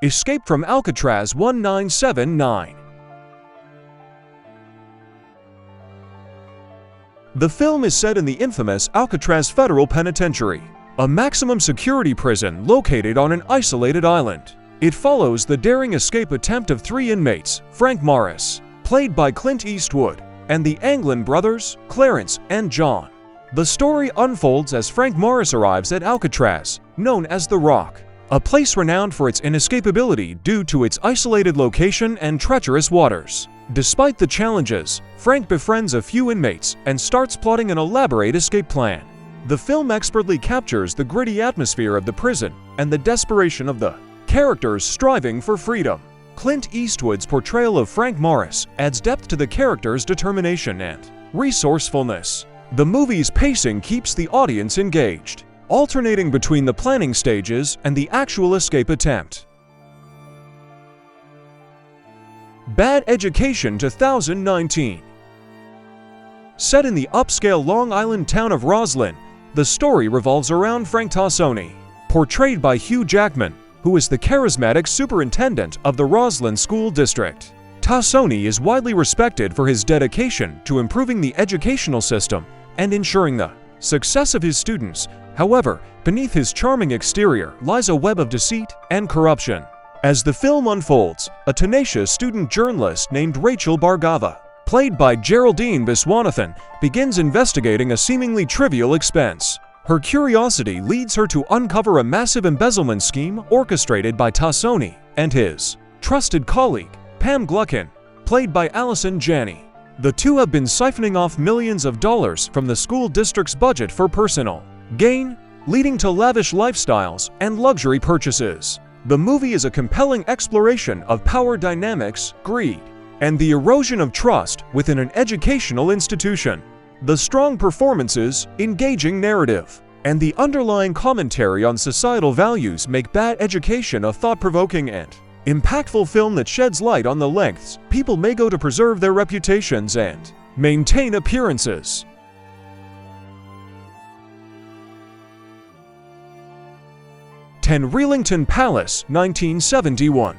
Escape from Alcatraz 1979. The film is set in the infamous Alcatraz Federal Penitentiary, a maximum security prison located on an isolated island. It follows the daring escape attempt of 3 inmates, Frank Morris, played by Clint Eastwood, and the Anglin brothers, Clarence and John. The story unfolds as Frank Morris arrives at Alcatraz, known as The Rock, a place renowned for its inescapability due to its isolated location and treacherous waters. Despite the challenges, Frank befriends a few inmates and starts plotting an elaborate escape plan. The film expertly captures the gritty atmosphere of the prison and the desperation of the characters striving for freedom. Clint Eastwood's portrayal of Frank Morris adds depth to the character's determination and resourcefulness. The movie's pacing keeps the audience engaged, alternating between the planning stages and the actual escape attempt. Bad Education 2019. Set in the upscale Long Island town of Roslyn, the story revolves around Frank Tassone, portrayed by Hugh Jackman, who is the charismatic superintendent of the Roslyn School District. Tassone is widely respected for his dedication to improving the educational system and ensuring the success of his students. However, beneath his charming exterior lies a web of deceit and corruption. As the film unfolds, a tenacious student journalist named Rachel Bhargava, played by Geraldine Viswanathan, begins investigating a seemingly trivial expense. Her curiosity leads her to uncover a massive embezzlement scheme orchestrated by Tassone and his trusted colleague, Pam Gluckin, played by Allison Janney. The two have been siphoning off millions of dollars from the school district's budget for personal gain, leading to lavish lifestyles and luxury purchases. The movie is a compelling exploration of power dynamics, greed, and the erosion of trust within an educational institution. The strong performances, engaging narrative, and the underlying commentary on societal values make Bad Education a thought-provoking and impactful film that sheds light on the lengths people may go to preserve their reputations and maintain appearances. Ten Reelington Palace, 1971.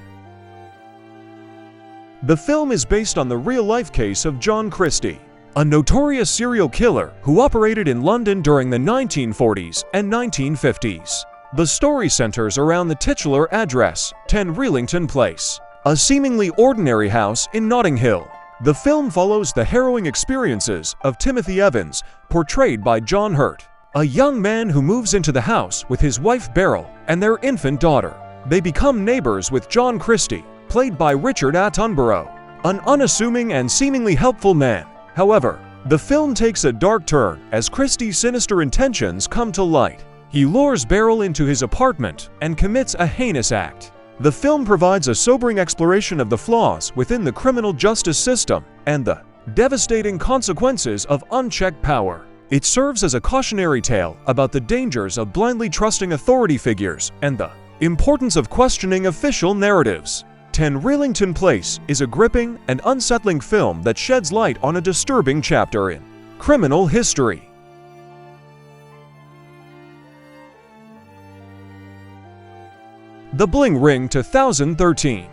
The film is based on the real-life case of John Christie, a notorious serial killer who operated in London during the 1940s and 1950s. The story centers around the titular address, 10 Reelington Place, a seemingly ordinary house in Notting Hill. The film follows the harrowing experiences of Timothy Evans, portrayed by John Hurt, a young man who moves into the house with his wife Beryl and their infant daughter. They become neighbors with John Christie, played by Richard Attenborough, an unassuming and seemingly helpful man. However, the film takes a dark turn as Christie's sinister intentions come to light. He lures Beryl into his apartment and commits a heinous act. The film provides a sobering exploration of the flaws within the criminal justice system and the devastating consequences of unchecked power. It serves as a cautionary tale about the dangers of blindly trusting authority figures and the importance of questioning official narratives. 10 Reelington Place is a gripping and unsettling film that sheds light on a disturbing chapter in criminal history. The Bling Ring 2013.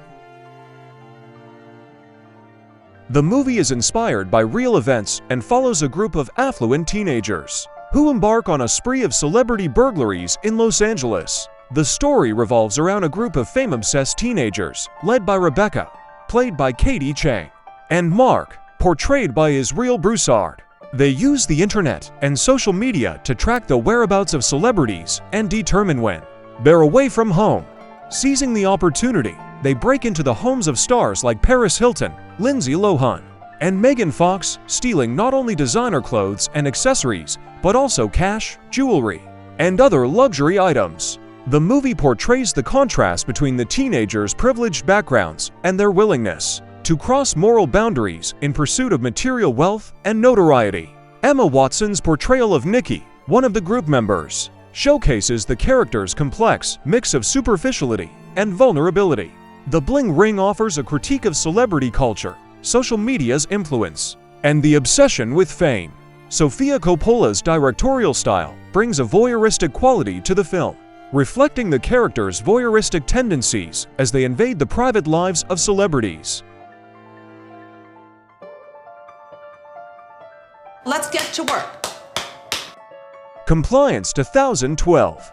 The movie is inspired by real events and follows a group of affluent teenagers who embark on a spree of celebrity burglaries in Los Angeles. The story revolves around a group of fame-obsessed teenagers led by Rebecca, played by Katie Chang, and Mark, portrayed by Israel Broussard. They use the internet and social media to track the whereabouts of celebrities and determine when they're away from home. Seizing the opportunity, they break into the homes of stars like Paris Hilton, Lindsay Lohan, and Megan Fox, stealing not only designer clothes and accessories, but also cash, jewelry, and other luxury items. The movie portrays the contrast between the teenagers' privileged backgrounds and their willingness to cross moral boundaries in pursuit of material wealth and notoriety. Emma Watson's portrayal of Nikki, one of the group members, showcases the character's complex mix of superficiality and vulnerability. The Bling Ring offers a critique of celebrity culture, social media's influence, and the obsession with fame. Sofia Coppola's directorial style brings a voyeuristic quality to the film, reflecting the characters' voyeuristic tendencies as they invade the private lives of celebrities. Let's get to work. Compliance 2012.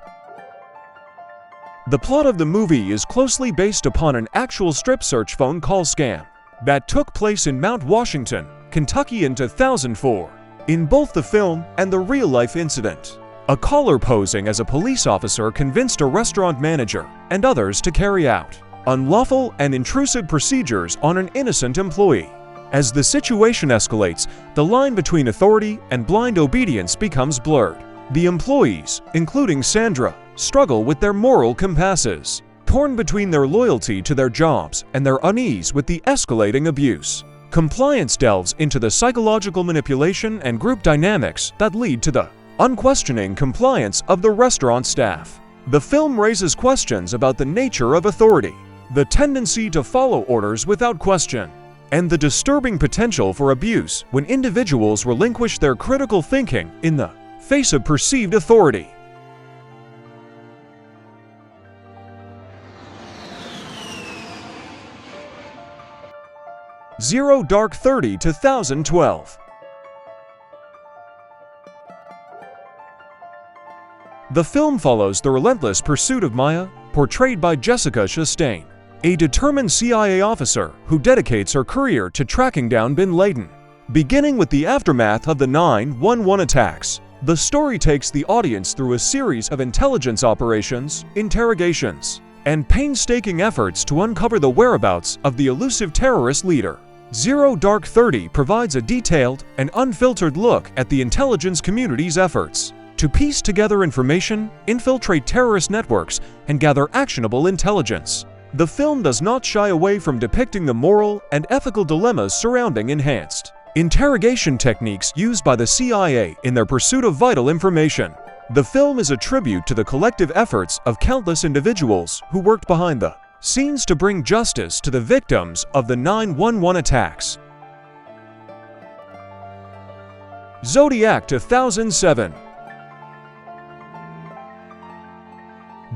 The plot of the movie is closely based upon an actual strip search phone call scam that took place in Mount Washington, Kentucky in 2004. In both the film and the real-life incident, a caller posing as a police officer convinced a restaurant manager and others to carry out unlawful and intrusive procedures on an innocent employee. As the situation escalates, the line between authority and blind obedience becomes blurred. The employees, including Sandra, struggle with their moral compasses, torn between their loyalty to their jobs and their unease with the escalating abuse. Compliance delves into the psychological manipulation and group dynamics that lead to the unquestioning compliance of the restaurant staff. The film raises questions about the nature of authority, the tendency to follow orders without question, and the disturbing potential for abuse when individuals relinquish their critical thinking in the face of perceived authority. Zero Dark 30 2012. The film follows the relentless pursuit of Maya, portrayed by Jessica Chastain, a determined CIA officer who dedicates her career to tracking down bin Laden. Beginning with the aftermath of the 9/11 attacks, the story takes the audience through a series of intelligence operations, interrogations, and painstaking efforts to uncover the whereabouts of the elusive terrorist leader. Zero Dark 30 provides a detailed and unfiltered look at the intelligence community's efforts to piece together information, infiltrate terrorist networks, and gather actionable intelligence. The film does not shy away from depicting the moral and ethical dilemmas surrounding enhanced interrogation techniques used by the CIA in their pursuit of vital information. The film is a tribute to the collective efforts of countless individuals who worked behind the scenes to bring justice to the victims of the 9/11 attacks. Zodiac 2007.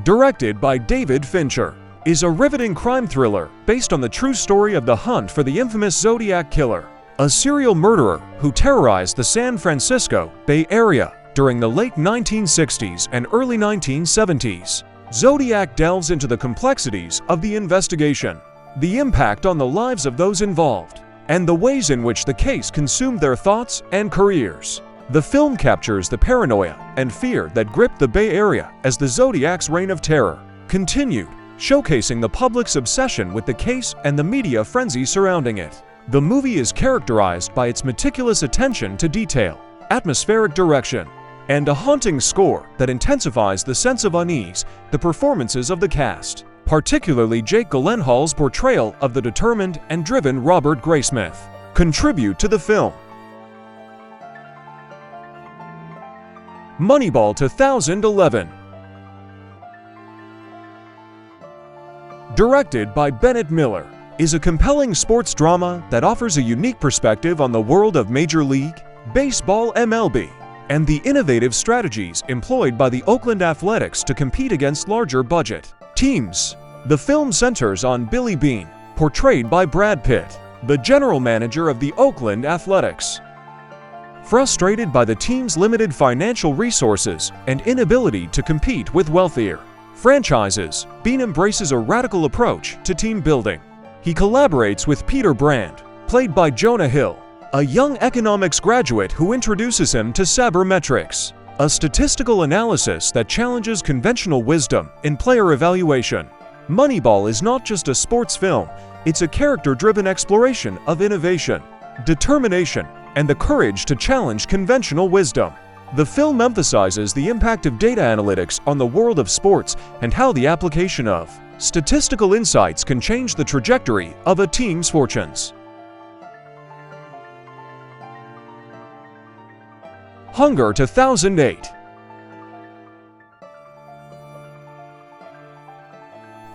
Directed by David Fincher, is a riveting crime thriller based on the true story of the hunt for the infamous Zodiac Killer, a serial murderer who terrorized the San Francisco Bay Area during the late 1960s and early 1970s. Zodiac delves into the complexities of the investigation, the impact on the lives of those involved, and the ways in which the case consumed their thoughts and careers. The film captures the paranoia and fear that gripped the Bay Area as the Zodiac's reign of terror continued, showcasing the public's obsession with the case and the media frenzy surrounding it. The movie is characterized by its meticulous attention to detail, atmospheric direction, and a haunting score that intensifies the sense of unease. The performances of the cast, particularly Jake Gyllenhaal's portrayal of the determined and driven Robert Graysmith, contribute to the film. Moneyball 2011. Directed by Bennett Miller, is a compelling sports drama that offers a unique perspective on the world of Major League Baseball (MLB) and the innovative strategies employed by the Oakland Athletics to compete against larger budget teams. The film centers on Billy Beane, portrayed by Brad Pitt, the general manager of the Oakland Athletics. Frustrated by the team's limited financial resources and inability to compete with wealthier franchises, Beane embraces a radical approach to team building. He collaborates with Peter Brand, played by Jonah Hill, a young economics graduate who introduces him to sabermetrics, a statistical analysis that challenges conventional wisdom in player evaluation. Moneyball is not just a sports film, it's a character-driven exploration of innovation, determination, and the courage to challenge conventional wisdom. The film emphasizes the impact of data analytics on the world of sports and how the application of statistical insights can change the trajectory of a team's fortunes. Hunger 2008.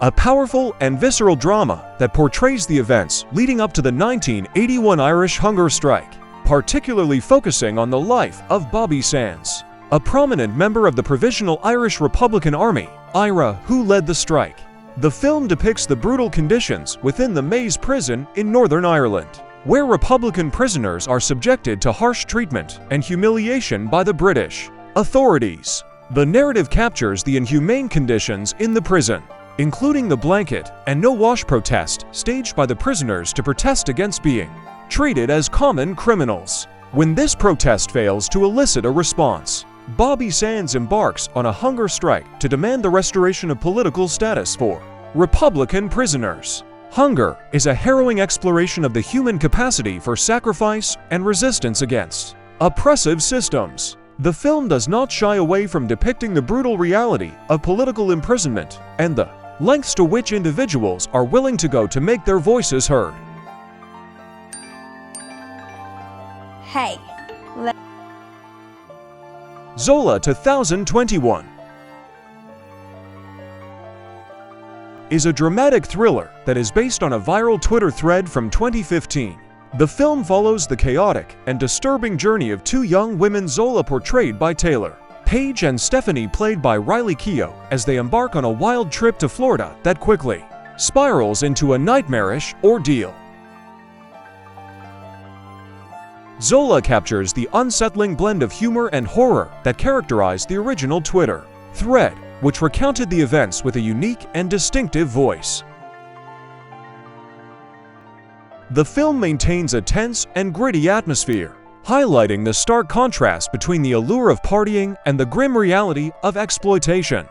A powerful and visceral drama that portrays the events leading up to the 1981 Irish hunger strike, particularly focusing on the life of Bobby Sands, a prominent member of the Provisional Irish Republican Army Ira, Who Led the Strike? The film depicts the brutal conditions within the Maze prison in Northern Ireland, where Republican prisoners are subjected to harsh treatment and humiliation by the British authorities. The narrative captures the inhumane conditions in the prison, including the blanket and no-wash protest staged by the prisoners to protest against being treated as common criminals. When this protest fails to elicit a response, Bobby Sands embarks on a hunger strike to demand the restoration of political status for Republican prisoners. Hunger is a harrowing exploration of the human capacity for sacrifice and resistance against oppressive systems. The film does not shy away from depicting the brutal reality of political imprisonment and the lengths to which individuals are willing to go to make their voices heard. Hey. Zola 2021 is a dramatic thriller that is based on a viral Twitter thread from 2015. The film follows the chaotic and disturbing journey of two young women, Zola portrayed by Taylor Paige and Stephanie played by Riley Keough, as they embark on a wild trip to Florida that quickly spirals into a nightmarish ordeal. Zola captures the unsettling blend of humor and horror that characterized the original Twitter thread, which recounted the events with a unique and distinctive voice. The film maintains a tense and gritty atmosphere, highlighting the stark contrast between the allure of partying and the grim reality of exploitation.